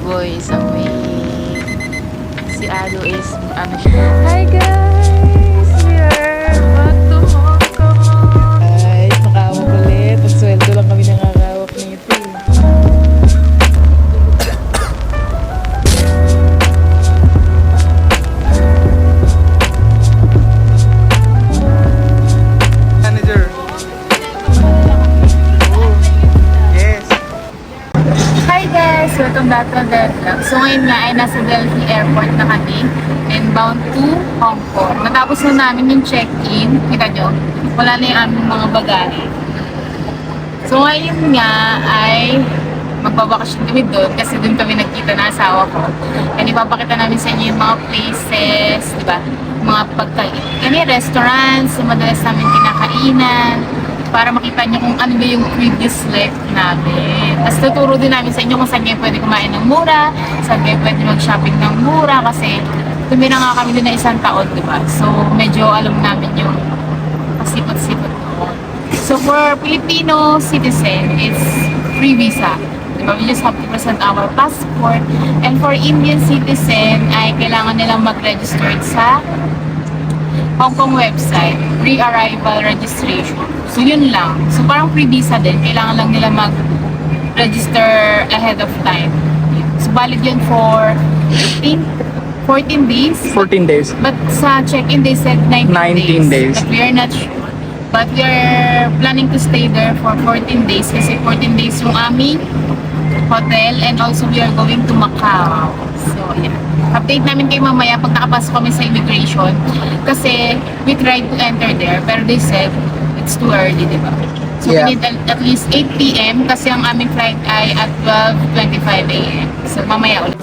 Boy is awake. Si Ado is, ano siya? Hi guys! We are back to Hong Kong! Guys, nakawak ulit. Ang sweldo lang kami nakakawak nito. Manager. Yes. Hi guys! Welcome back to the vlog. So ngayon nga ay nasa Delhi Airport na kami and bound to Hong Kong. Natapos na namin yung check-in. Kita nyo, wala na yung aming mga bagahe. So ngayon nga ay magbabakasyon kami doon kasi doon kami nagkita na asawa ko. And ipapakita namin sa inyo yung mga places, di ba? Mga pagkain. Yan yung restaurants, yung madalas namin kinakainan para makita nyo kung ano ba yung previous life namin. Tapos tuturo din namin sa inyo kung saan kayo pwede kumain ng mura, saan kayo pwede mag-shopping ng mura kasi tumira nga kami doon na isang taon, di ba? So medyo alam namin yung pasipot-sipot doon. So for Filipino citizen, it's free visa. Diba? We just have to present our passport. And for Indian citizen, ay kailangan nilang mag-register sa Hong Kong website, pre-arrival registration. So yun lang. So parang free visa din. Kailangan lang nila mag-register ahead of time. So valid yun for 14 days. 14 days. But sa check-in, they said 19 days. But we are not sure. But we are planning to stay there for 14 days kasi 14 days yung aming hotel and also we are going to Macau. So, yeah. Update namin kayo mamaya pag nakapasok kami sa immigration kasi we tried to enter there pero they said it's too early, di ba? So, Yeah. we need at least 8 p.m. kasi ang aming flight ay at 12:25 a.m. So, mamaya ulit.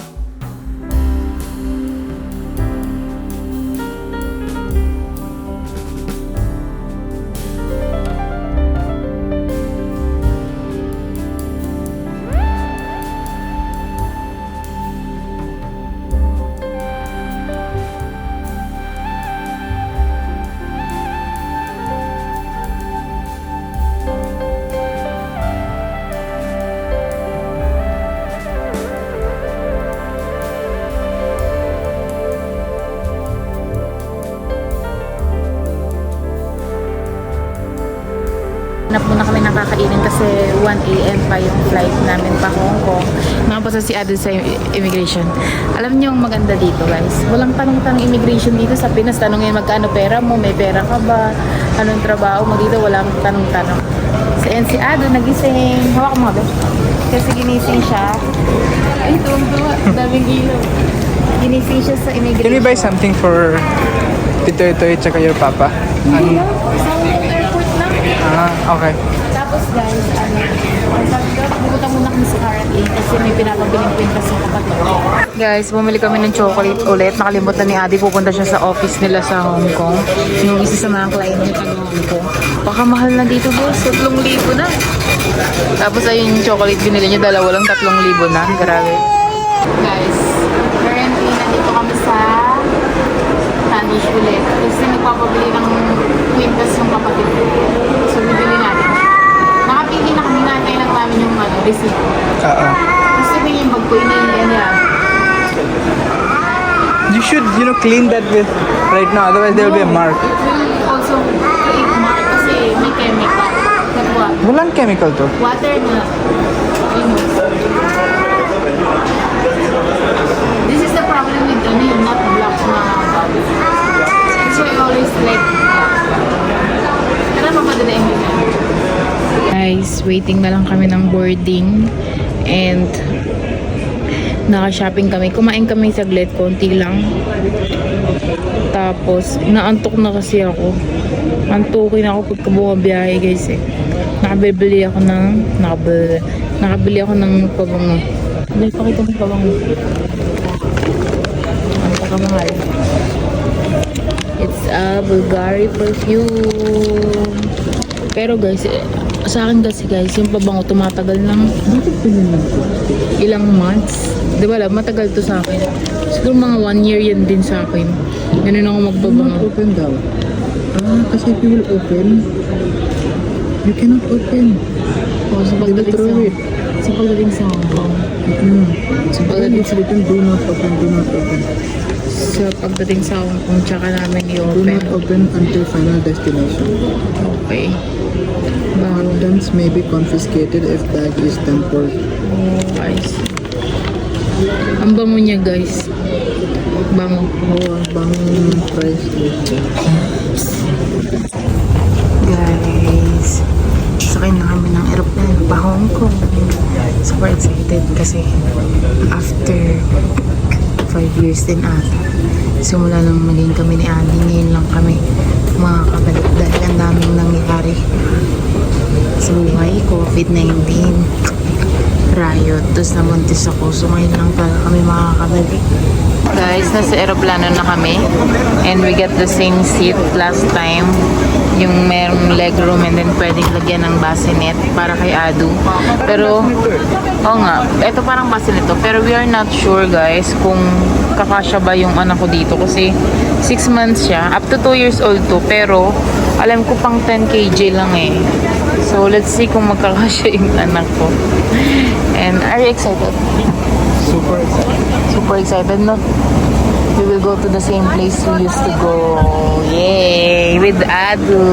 Hanap muna kami nakakainin kasi 1 a.m. pa yung flight namin pa Hong Kong. Nakapasa si Adel sa immigration. Alam niyo yung maganda dito guys. Walang tanong-tanong immigration dito sa Pinas. Tanongin magkano pera mo, may pera ka ba, anong trabaho mo dito, walang tanong-tanong. Si Adel nagising. Hawak mo ba? Kasi ginising siya. Ay, tuwang-tuwa. Daming ilaw. Ginising siya sa immigration. Can we buy something for Tito Itoy at your papa? Hindi lang. Sa airport lang. Okay. Tapos guys, ang sabi ko, pupunta muna kami sa RFA kasi may pinapabiling pintas sa kapatid. Guys, bumili kami ng chocolate ulit. Nakalimutan ni Adi, pupunta siya sa office nila sa Hong Kong. Yung isa sa mga client niya taga Hong Kong. Baka mahal na dito guys, 3,000 na. Tapos ayun yung chocolate binili niya, dalawa lang 3,000 na. Grabe. Guys, currently nandito kami sa sandwich ulit. Kasi nagpapabili ng quintas yung kapatid ko. So, bibili natin. Nakapili na kami, natin lang namin yung receipt. Gusto ko yung bag ko, iniiyan niya. You should, clean that with right now. Otherwise, there will be a mark. It will also create mark kasi may chemical. Katwa. Walang chemical to. Water na. This is the problem with yung not black na bubble. So, I always like mapadalain mo. Guys, waiting na lang kami ng boarding and naka-shopping kami. Kumain kami saglit, konti lang. Tapos, naantok na kasi ako. Antukin ako pagka bumabiyahe guys eh. Nakabili ako ng pabango. Dahil pakita mo pabango. Ang pagkamahal. It's a Bulgari perfume. Pero guys, sa akin kasi guys, yung pabango tumatagal ng ilang months. Di ba lang, matagal to sa akin. Siguro mga 1 year yan din sa akin. Ganun ako magpabango. Open daw. Kasi if you will open, you cannot open. O, so pag Throw it. Sa pagdating sa Hong Kong. It's written do not open, do not open. Sa pagdating sa Hong Kong, tsaka namin Do i-open. not open until final destination. Okay. Bawal. Contents may be confiscated if bag is tampered. Oh, I see. Ang bango niya, guys. Bango. Oh, bang price list. Guys, sakay na kami ng aeroplano pa Hong Kong. Super excited kasi after 5 years din ata. Simula nang maging kami ni Andy, ngayon lang kami makakabalik dahil ang daming nangyari sa buhay. COVID-19, riot, tapos namuntis ako. So ngayon lang talaga kami makakabalik. Guys, nasa aeroplano na kami and we get the same seat last time, yung merong leg room and then pwedeng lagyan ng bassinet para kay Adu. Pero oo nga, ito parang bassinet to, pero we are not sure guys kung kakasya ba yung anak ko dito kasi 6 months siya, up to 2 years old to, pero alam ko pang 10 kg lang eh. So let's see kung magkakasya yung anak ko. And are you excited? Super excited. Super excited, no? We will go to the same place we used to go. Yay! With Adu!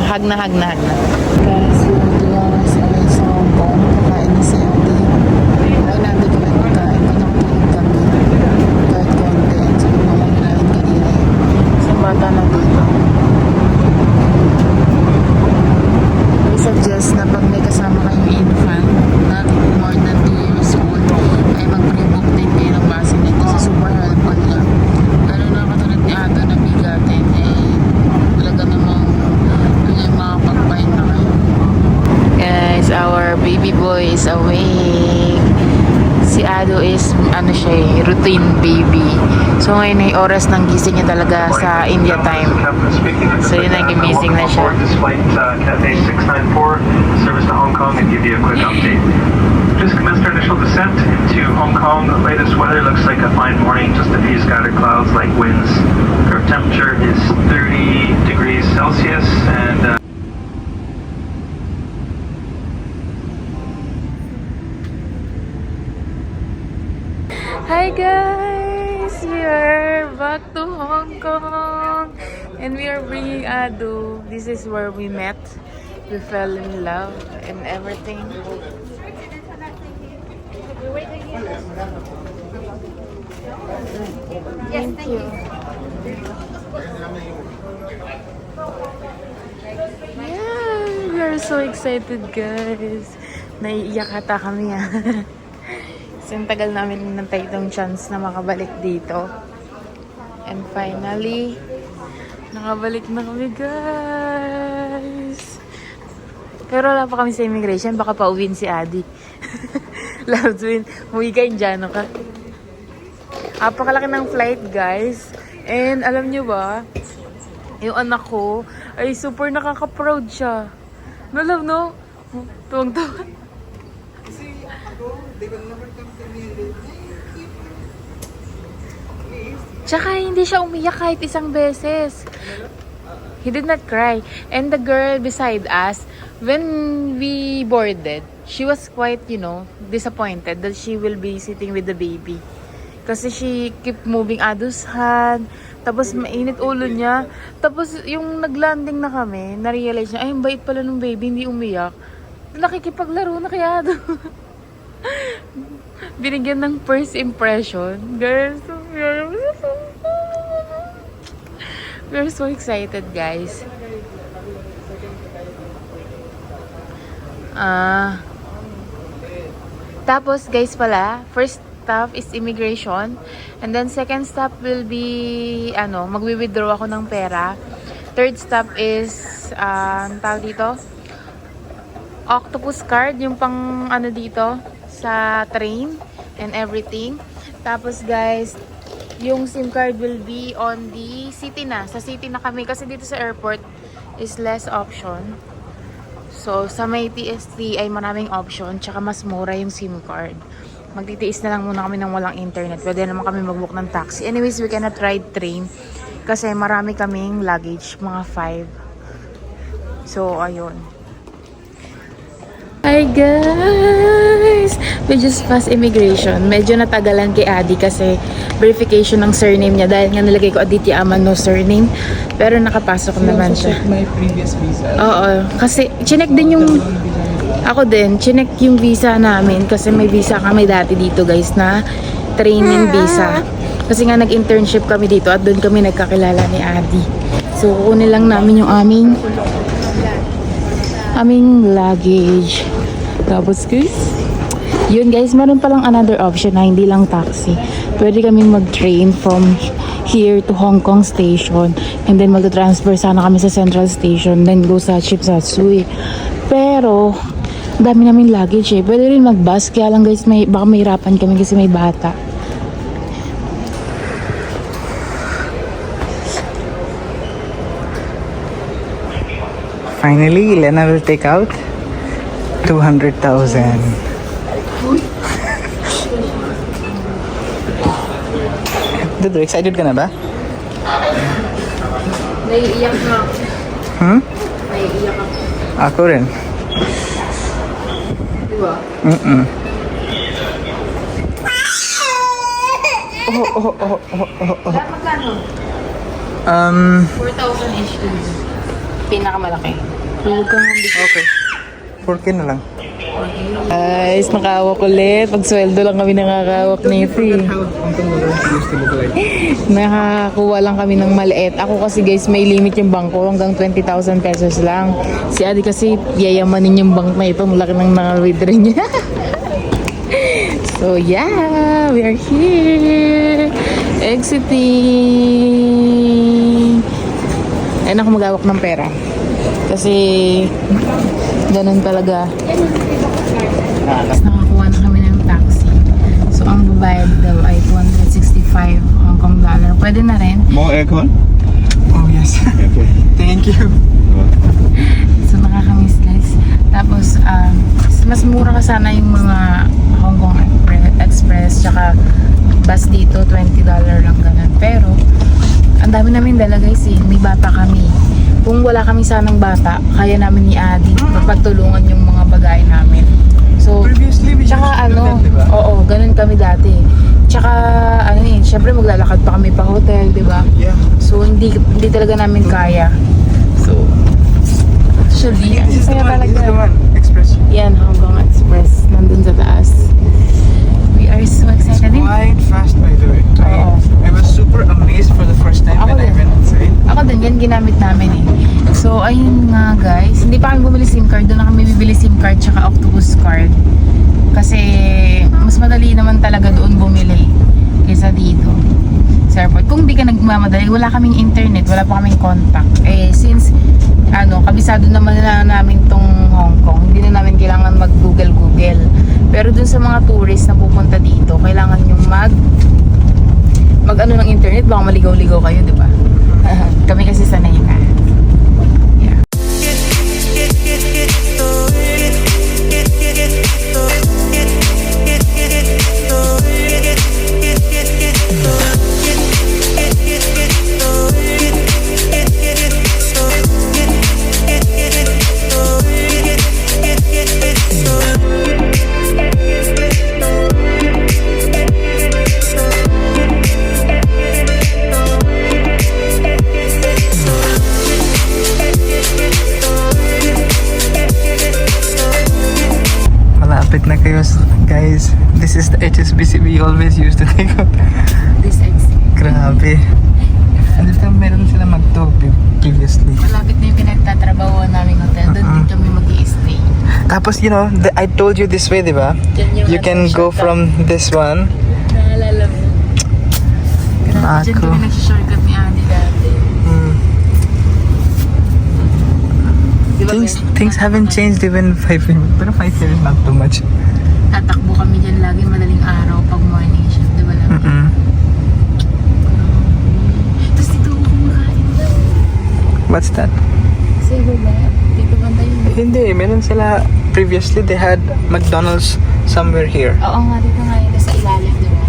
Hug na, hug na, hug na. Guys, yung sa Hong Kong, kakain na si Adi. Ay, nandun kami magkain. Pinakutulog kami. Kahit konti. Sabi mo kami nahin kanina. Sa bata na dito. We suggest na pag may kasama kayong infant, not more than 2 years old, ay mag-pre-book din kayo ng bassinet kasi super helpful niya. Lalo na katulad ni Ato na bigatin, talaga namang yung makapagpahin na kayo. Guys, our baby boy is awake. Si Ado is, routine baby. So ngayon ay oras ng gising niya talaga sa India time. So yun ang gimising na siya. This flight, Cathay 694, service to Hong Kong, and give you a quick update. Just commenced our initial descent into Hong Kong. The latest weather looks like a fine morning, just a few scattered clouds, light winds. Current temperature is 30 degrees Celsius, and Hi guys! We are back to Hong Kong and we are bringing Adu. This is where we met. We fell in love and everything. Thank you. Yeah, we are so excited guys. Naiiyak ata kami Kasi ang tagal namin nantay itong chance na makabalik dito. And finally, nakabalik na kami guys. Pero wala pa kami sa immigration, baka pauwiin si Adi. Loves win. Umuwi ka, Indiano ka. Apakalaki ng flight guys. And alam nyo ba, yung anak ko ay super nakaka-proud siya. No love, no? Tuwang-tuwa. Tsaka hindi siya umiyak kahit isang beses. He did not cry. And the girl beside us, when we boarded, she was quite, disappointed that she will be sitting with the baby. Kasi she kept moving Adu's hand. Tapos mainit ulo niya. Tapos yung naglanding na kami, na-realize niya, ay, ang bait pala ng baby, hindi umiyak. Nakikipaglaro na kaya Adu. Binigyan ng first impression. Guys, we're so excited, guys. Tapos, guys pala, first stop is immigration. And then, second stop will be, magwi-withdraw ako ng pera. Third stop is, tawag dito? Octopus card, yung pang, dito, sa train and everything. Tapos, guys, yung SIM card will be on the city na. Sa city na kami. Kasi dito sa airport is less option. So, sa may TST ay maraming option. Tsaka mas mura yung SIM card. Magtitiis na lang muna kami ng walang internet. Pwede naman kami mag-book ng taxi. Anyways, we cannot ride train. Kasi marami kaming luggage. Mga 5. So, ayun. Hi guys! We just passed immigration. Medyo natagalan kay Adi kasi verification ng surname niya dahil nga nilagay ko Aditya Aman no surname. Pero nakapasok naman siya. my previous visa. Oo, kasi chinek din yung ako din, chinek yung visa namin kasi may visa kami dati dito guys na training visa. Kasi nga nag-internship kami dito at doon kami nagkakilala ni Adi. So kukunin lang namin yung aming luggage. Tapos guys, yun guys, meron palang another option na hindi lang taxi. Pwede kaming mag-train from here to Hong Kong station and then mag-transfer sana kami sa Central Station then go sa Chip Satsui. Pero dami namin luggage eh. Pwede rin mag-bus kaya lang guys, baka mahirapan kami kasi may bata. Finally, Elena will take out 200,000. Dudu, excited ka na ba? Naiiyak na ako. Naiiyak ako. Ako rin. Diba? Magkano? 4,000-ish din. Pinakamalaki. Okay. 4K na lang. Guys, nakahawak ulit. Pag sweldo lang kami nakakahawak nito eh. Nakakuha lang kami ng maliit. Ako kasi guys, may limit yung bangko hanggang 20,000 pesos lang. Si Adi kasi yayamanin yung bank na ito. Malaki nang naka-withdraw niya. So yeah, we are here. Exiting. Ayun ako mag-awak ng pera. Kasi ganun talaga. Nakakuha na kami ng taxi. So ang babayad daw ay 265 Hong Kong dollar. Pwede na rin. More aircon? Oh yes. Thank you. So nakakamiss guys. Tapos mas mura ka sana yung mga Hong Kong Express tsaka bus dito, $20 lang ganun. Pero ang dami namin dala guys eh. May bata kami. Kung wala kami sanang bata, kaya namin ni Adi pagtulungan yung mga bagay namin. So, Previously, we tsaka used to do ano, that, diba? oo, ganun kami dati. Tsaka, ano eh, syempre maglalakad pa kami pa hotel, di ba? Yeah. So, hindi talaga namin kaya. So, actually, ang This is the saya one. This is the talaga. one. Express. Yan, Hong Kong Express, nandun sa taas. We are so excited. Quite fast, by the way. Oo. I was super amazed for the first time Ako when I din. went inside. Ako din, yan ginamit namin eh. So, ayun nga guys. Hindi pa kami bumili SIM card. Doon na kami bibili SIM card tsaka Octopus card. Kasi, mas madali naman talaga doon bumili kaysa dito sa airport. Kung di ka nagmamadali, wala kaming internet, wala pa kaming contact. Eh, since, kabisado naman na namin tong Hong Kong, hindi na namin kailangan mag-Google. Pero dun sa mga tourist na pupunta dito, kailangan yung mag ng internet, baka maligaw-ligaw kayo, di ba? Kami kasi sanay na. Yeah. Malapit na kayo, guys. This is the HSBC we always used to take out. This exit. Grabe. Ano ka, meron sila mag-to previously. Malapit na yung pinagtatrabaho namin hotel. Doon din kami mag-i-stay. Tapos, you know, I told you this way, di ba? Diyan yung You can go shortcut. from this one. Naalala mo. Grabe, dyan Ako. kami nag-shortcut ni Adi dati. Di ba, Things haven't changed even 5 years. Pero 5 years not too much. tatakbo kami dyan lagi madaling araw pag morning shift. Di ba lang? Tapos dito ako kumakain daw. What's that? Kasi ba? Dito banda yun. Hindi, meron sila. Previously, they had McDonald's somewhere here. Oo nga, dito nga yun. Sa ilalim, di ba?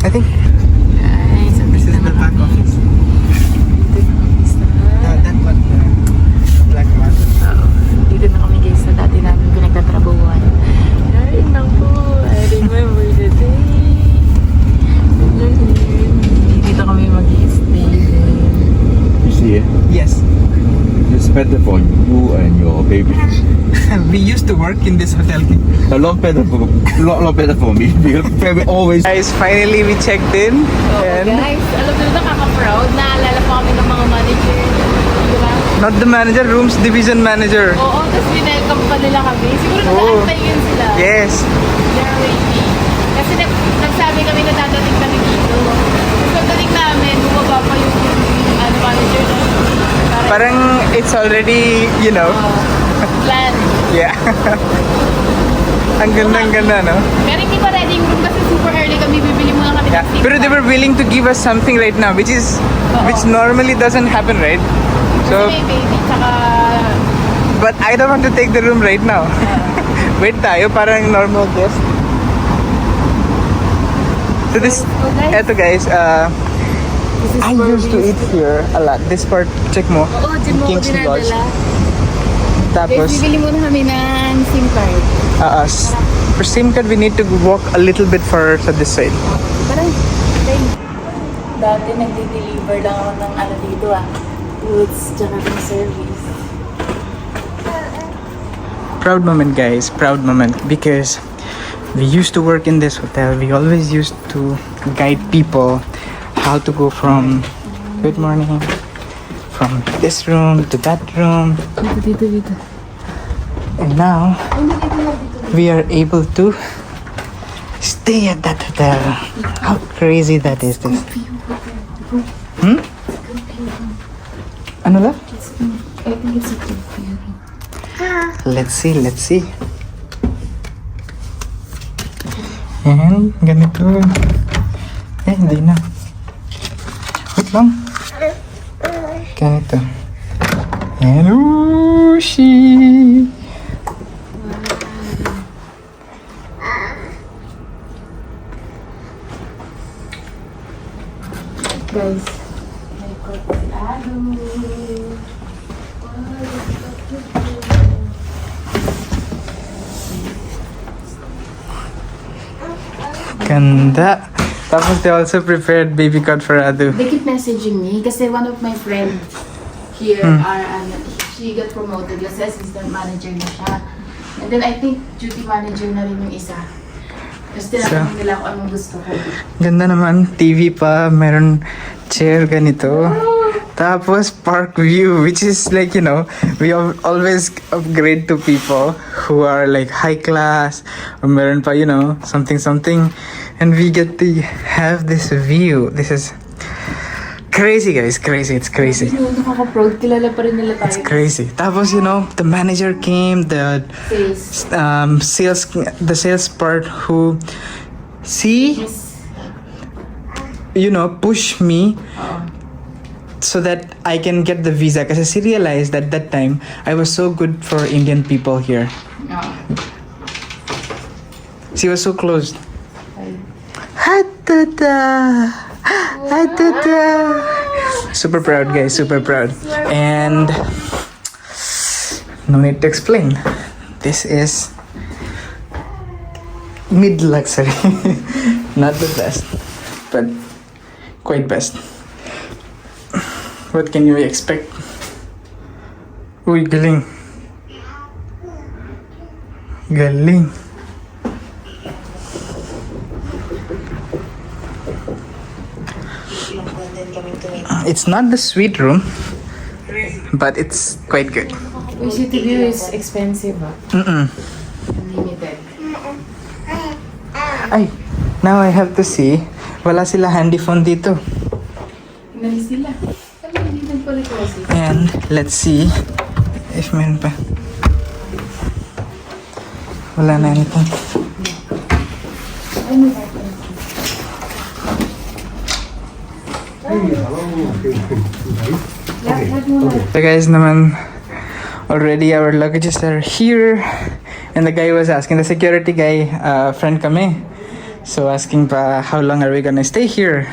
I think Guys, this is the back office. That one, the black one. Dito na kami Yes. It's better for you and your baby. We used to work in this hotel. A lot better for me because we always. Guys, finally we checked in. And Guys, alam nyo, nakaka-proud. Naalala po kami ng mga manager. Diba? not the manager, rooms division manager. Oo, tapos winelcome pa nila kami. Siguro Oo. nag-aantay yun sila. Yes. They're waiting. Kasi nagsabi kami na dadating kami dito. Tapos pagdating namin, bumaba pa yung manager na. Parang it's already, you know. Plan. Yeah. Ang ganda, no? Pero hindi pa ready yung room kasi super early kami. Bibili muna kami Yeah. ng seat. Pero they were willing to give us something right now, which normally doesn't happen, right? So, Kasi may baby, tsaka... but I don't want to take the room right now. Wait tayo, parang normal guest. So this, eto guys, I used to eat here a lot. This part, check mo. Oo, dyan mo ako King's Lodge. dinadala. Tapos, Guys, bibili muna kami ng SIM card. for SIM card, we need to walk a little bit further to this side. Parang, dati nagde-deliver lang ako ng ano dito goods, tsaka ng service. Proud moment, guys. Proud moment. Because we used to work in this hotel. We always used to guide people how to go from, good morning, from this room to that room. Dito. And now, we are able to stay at that hotel. How crazy that is this. Ano lang? I think it's a good view. Let's see. And ganito. Hindi na. Wait lang. Ganito. And whooshie. Guys, may kortado. Ganda. Tapos they also prepared baby cot for Adu. They keep messaging me kasi one of my friends here she got promoted as assistant manager na siya. And then I think duty manager na rin yung isa. Tapos tinatanong nila kung anong gusto ko. Ganda naman. TV pa. Meron chair ganito. Tapos park view, which is like, you know, we always upgrade to people who are like high class or meron pa, you know, something. And we get to have this view. This is crazy, guys. Crazy. It's crazy. Nakaka-proud. Kilala pa rin nila tayo. It's crazy. Tapos, you know, the manager came, the sales part who push me so that I can get the visa. Kasi she realized that time I was so good for Indian people here. She was so close. Super proud, guys. Super proud. And no need to explain. This is mid-luxury. Not the best, but quite best. What can you expect? Uy, galing. Galing. It's not the suite room, but it's quite good. City View is expensive, Unlimited. Ay, now I have to see. Wala sila handy phone dito. Inalis sila. Unlimited pala kasi. And let's see if meron pa. Wala na nito. So guys naman, already our luggages are here. And the guy was asking, the security guy, friend kami. So asking pa, how long are we gonna stay here?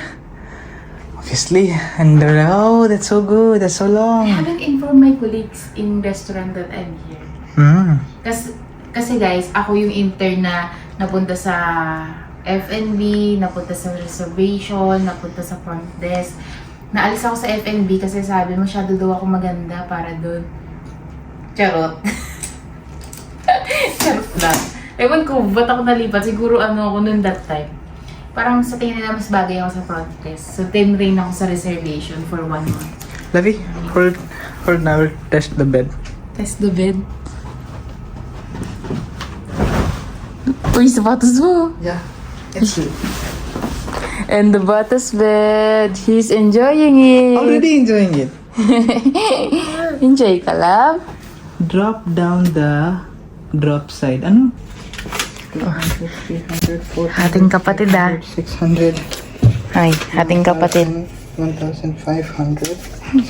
Obviously. And they're like, oh, that's so good, that's so I long. haven't informed my colleagues in restaurant that I'm here. Kasi guys, ako yung intern na napunta sa F&B, napunta sa reservation, napunta sa front desk. Naalis ako sa FNB kasi sabi masyado daw ako maganda para doon. Charot. Charot lang. Ewan ko, ba't ako nalipat? Siguro ano ako noon that time. Parang sa tingin nila mas bagay ako sa front desk. So, 10 rin ako sa reservation for 1 month. Lavi, hold now, test the bed. Test the bed. Uy, sapatos mo. Yeah, it's good. And the Batas bed. He's enjoying it. Already enjoying it. Enjoy ka, love? Drop down the drop side. Ano? 200, 300, 400, Ating kapatid, 600, Ay, ating kapatid. 1,500.